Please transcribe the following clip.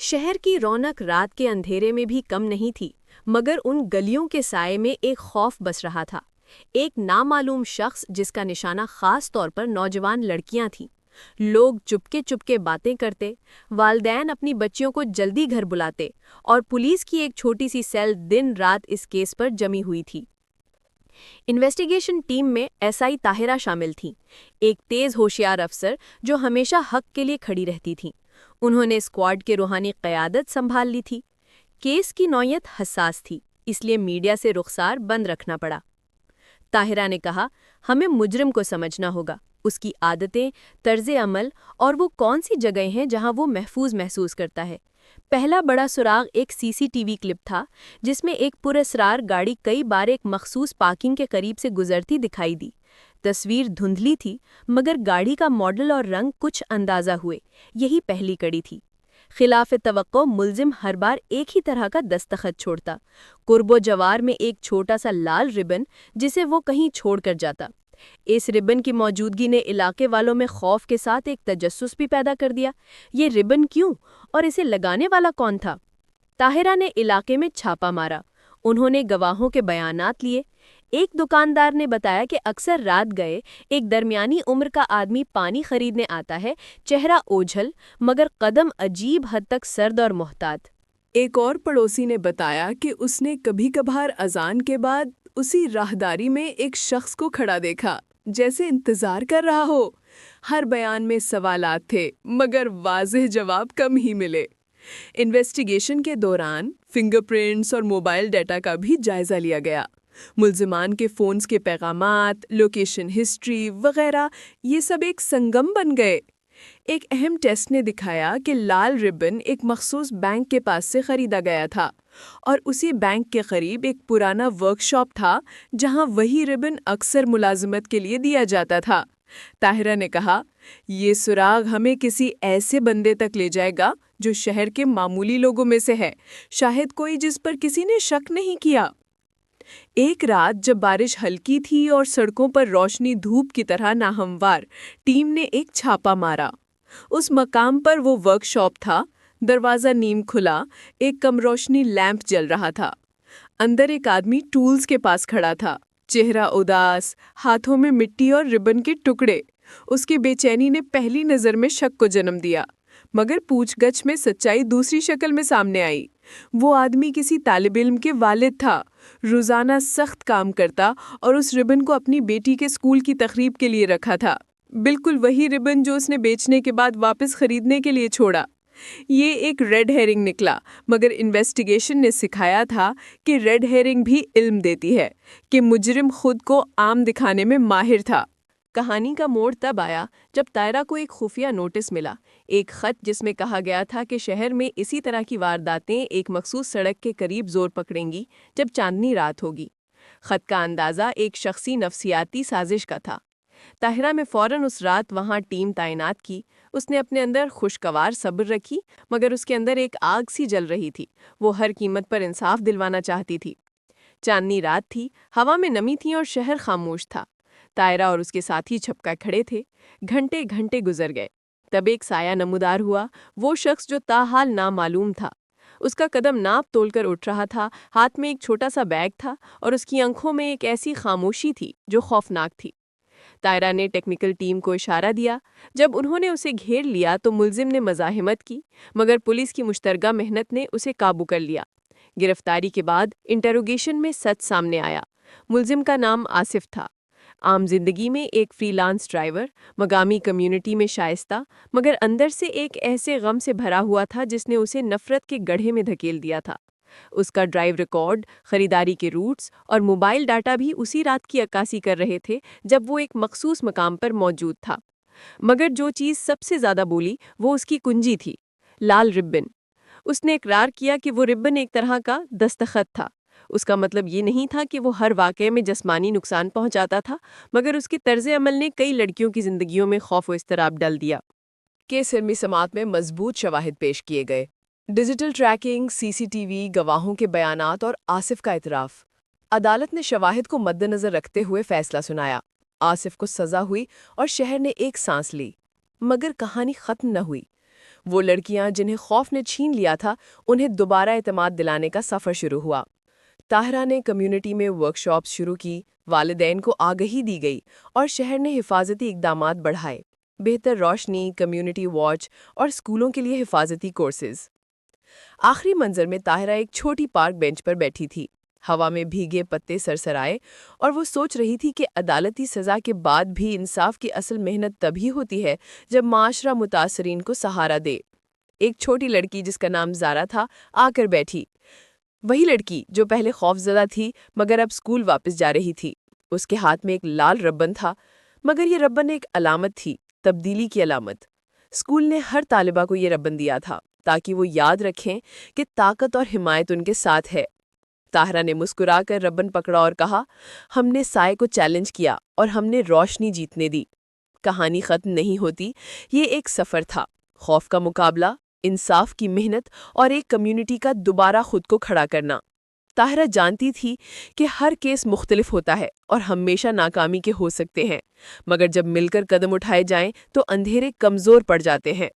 شہر کی رونق رات کے اندھیرے میں بھی کم نہیں تھی، مگر ان گلیوں کے سائے میں ایک خوف بس رہا تھا۔ ایک نامعلوم شخص جس کا نشانہ خاص طور پر نوجوان لڑکیاں تھیں۔ لوگ چپکے چپکے باتیں کرتے، والدین اپنی بچیوں کو جلدی گھر بلاتے، اور پولیس کی ایک چھوٹی سی سیل دن رات اس کیس پر جمی ہوئی تھی۔ انویسٹیگیشن ٹیم میں ایس آئی طاہرہ شامل تھیں، ایک تیز ہوشیار افسر جو ہمیشہ حق کے لیے کھڑی رہتی تھیں۔ انہوں نے اسکواڈ کی روحانی قیادت سنبھال لی تھی۔ کیس کی نوعیت حساس تھی، اس لیے میڈیا سے رخسار بند رکھنا پڑا۔ طاہرہ نے کہا، ہمیں مجرم کو سمجھنا ہوگا، اس کی عادتیں، طرز عمل، اور وہ کون سی جگہیں ہیں جہاں وہ محفوظ محسوس کرتا ہے۔ پہلا بڑا سراغ ایک سی سی ٹی وی کلپ تھا، جس میں ایک پراسرار گاڑی کئی بار ایک مخصوص پارکنگ کے قریب سے گزرتی دکھائی دی۔ تصویر دھندلی تھی، مگر گاڑی کا ماڈل اور رنگ کچھ اندازہ ہوئے۔ یہی پہلی کڑی تھی۔ خلاف توقع ملزم ہر بار ایک ہی طرح کا دستخط چھوڑتا، قرب و جوار میں ایک چھوٹا سا لال ربن جسے وہ کہیں چھوڑ کر جاتا۔ اس ربن کی موجودگی نے علاقے والوں میں خوف کے ساتھ ایک تجسس بھی پیدا کر دیا۔ یہ ربن کیوں اور اسے لگانے والا کون تھا؟ طاہرہ نے علاقے میں چھاپا مارا۔ انہوں نے گواہوں کے بیانات لیے۔ ایک دکاندار نے بتایا کہ اکثر رات گئے ایک درمیانی عمر کا آدمی پانی خریدنے آتا ہے، چہرہ اوجھل مگر قدم عجیب حد تک سرد اور محتاط۔ ایک اور پڑوسی نے بتایا کہ اس نے کبھی کبھار اذان کے بعد اسی راہداری میں ایک شخص کو کھڑا دیکھا، جیسے انتظار کر رہا ہو۔ ہر بیان میں سوالات تھے، مگر واضح جواب کم ہی ملے۔ انویسٹیگیشن کے دوران فنگر پرنٹس اور موبائل ڈیٹا کا بھی جائزہ لیا گیا۔ ملزمان کے فونز کے پیغامات، لوکیشن ہسٹری وغیرہ، یہ سب ایک سنگم بن گئے۔ ایک اہم ٹیسٹ نے دکھایا کہ لال ربن ایک مخصوص بینک کے پاس سے خریدا گیا تھا، اور اسی بینک کے قریب ایک پرانا ورک شاپ تھا جہاں وہی ربن اکثر ملازمت کے لیے دیا جاتا تھا۔ طاہرہ نے کہا، یہ سراغ ہمیں کسی ایسے بندے تک لے جائے گا جو شہر کے معمولی لوگوں میں سے ہے، شاید کوئی جس پر کسی نے شک نہیں کیا۔ ایک رات جب بارش ہلکی تھی اور سڑکوں پر روشنی دھوپ کی طرح ناہموار، ٹیم نے ایک چھاپا مارا۔ اس مقام پر وہ ورک شاپ تھا، دروازہ نیم کھلا، ایک کم روشنی لیمپ جل رہا تھا۔ اندر ایک آدمی ٹولز کے پاس کھڑا تھا، چہرہ اداس، ہاتھوں میں مٹی اور ربن کے ٹکڑے۔ اس کی بے چینی نے پہلی نظر میں شک کو جنم دیا، مگر پوچھ گچھ میں سچائی دوسری شکل میں سامنے آئی۔ وہ آدمی کسی طالب علم کے والد تھا، روزانہ سخت کام کرتا اور اس ربن کو اپنی بیٹی کے اسکول کی تقریب کے لیے رکھا تھا۔ بالکل وہی ربن جو اس نے بیچنے کے بعد واپس خریدنے کے لیے چھوڑا۔ یہ ایک ریڈ ہیرنگ نکلا، مگر انویسٹیگیشن نے سکھایا تھا کہ ریڈ ہیرنگ بھی علم دیتی ہے، کہ مجرم خود کو عام دکھانے میں ماہر تھا۔ کہانی کا موڑ تب آیا جب طاہرہ کو ایک خفیہ نوٹس ملا، ایک خط جس میں کہا گیا تھا کہ شہر میں اسی طرح کی وارداتیں ایک مخصوص سڑک کے قریب زور پکڑیں گی جب چاندنی رات ہوگی۔ خط کا اندازہ ایک شخصی نفسیاتی سازش کا تھا۔ طاہرہ میں فوراً اس رات وہاں ٹیم تعینات کی۔ اس نے اپنے اندر خوشگوار صبر رکھی، مگر اس کے اندر ایک آگ سی جل رہی تھی۔ وہ ہر قیمت پر انصاف دلوانا چاہتی تھی۔ چاندنی رات تھی، ہوا میں نمی تھی اور شہر خاموش تھا۔ طاہرہ اور اس کے ساتھی چھپکا کھڑے تھے۔ گھنٹے گھنٹے گزر گئے، تب ایک سایہ نمودار ہوا، وہ شخص جو تاحال نامعلوم تھا۔ اس کا قدم ناپ تول کر اٹھ رہا تھا، ہاتھ میں ایک چھوٹا سا بیگ تھا، اور اس کی آنکھوں میں ایک ایسی خاموشی تھی جو خوفناک تھی۔ طاہرہ نے ٹیکنیکل ٹیم کو اشارہ دیا۔ جب انہوں نے اسے گھیر لیا تو ملزم نے مزاحمت کی، مگر پولیس کی مشترکہ محنت نے اسے قابو کر لیا۔ گرفتاری کے بعد انٹروگیشن میں سچ سامنے آیا۔ ملزم کا نام آصف تھا، عام زندگی میں ایک فری لانس ڈرائیور، مقامی کمیونٹی میں شائستہ، مگر اندر سے ایک ایسے غم سے بھرا ہوا تھا جس نے اسے نفرت کے گڑھے میں دھکیل دیا تھا۔ اس کا ڈرائیو ریکارڈ، خریداری کے روٹس اور موبائل ڈاٹا بھی اسی رات کی عکاسی کر رہے تھے جب وہ ایک مخصوص مقام پر موجود تھا۔ مگر جو چیز سب سے زیادہ بولی وہ اس کی کنجی تھی، لال ربن۔ اس نے اقرار کیا کہ وہ ربن ایک طرح کا دستخط تھا۔ اس کا مطلب یہ نہیں تھا کہ وہ ہر واقعے میں جسمانی نقصان پہنچاتا تھا، مگر اس کے طرز عمل نے کئی لڑکیوں کی زندگیوں میں خوف و اضطراب ڈال دیا۔ کیس علمی سماعت میں مضبوط شواہد پیش کیے گئے۔ ڈیجیٹل ٹریکنگ، سی سی ٹی وی، گواہوں کے بیانات اور آصف کا اعتراف۔ عدالت نے شواہد کو مد نظر رکھتے ہوئے فیصلہ سنایا۔ آصف کو سزا ہوئی اور شہر نے ایک سانس لی، مگر کہانی ختم نہ ہوئی۔ وہ لڑکیاں جنہیں خوف نے چھین لیا تھا انہیں دوبارہ اعتماد دلانے کا سفر شروع ہوا۔ طاہرہ نے کمیونٹی میں ورکشاپس شروع کی، والدین کو آگہی دی گئی اور شہر نے حفاظتی اقدامات بڑھائے، بہتر روشنی، کمیونٹی واچ اور اسکولوں کے لیے حفاظتی کورسز۔ آخری منظر میں طاہرہ ایک چھوٹی پارک بینچ پر بیٹھی تھی، ہوا میں بھیگے پتے سرسرائے، اور وہ سوچ رہی تھی کہ عدالتی سزا کے بعد بھی انصاف کی اصل محنت تبھی ہوتی ہے جب معاشرہ متاثرین کو سہارا دے۔ ایک چھوٹی لڑکی جس کا نام زارا تھا آ کر بیٹھی، وہی لڑکی جو پہلے خوفزدہ تھی مگر اب اسکول واپس جا رہی تھی۔ اس کے ہاتھ میں ایک لال ربن تھا، مگر یہ ربن ایک علامت تھی، تبدیلی کی علامت۔ اسکول نے ہر طالبہ کو یہ ربن دیا تھا تاکہ وہ یاد رکھیں کہ طاقت اور حمایت ان کے ساتھ ہے۔ طاہرہ نے مسکرا کر ربن پکڑا اور کہا، ہم نے سائے کو چیلنج کیا اور ہم نے روشنی جیتنے دی۔ کہانی ختم نہیں ہوتی، یہ ایک سفر تھا، خوف کا مقابلہ، انصاف کی محنت اور ایک کمیونٹی کا دوبارہ خود کو کھڑا کرنا۔ طاہرہ جانتی تھی کہ ہر کیس مختلف ہوتا ہے اور ہمیشہ ناکامی کے ہو سکتے ہیں، مگر جب مل کر قدم اٹھائے جائیں تو اندھیرے کمزور پڑ جاتے ہیں۔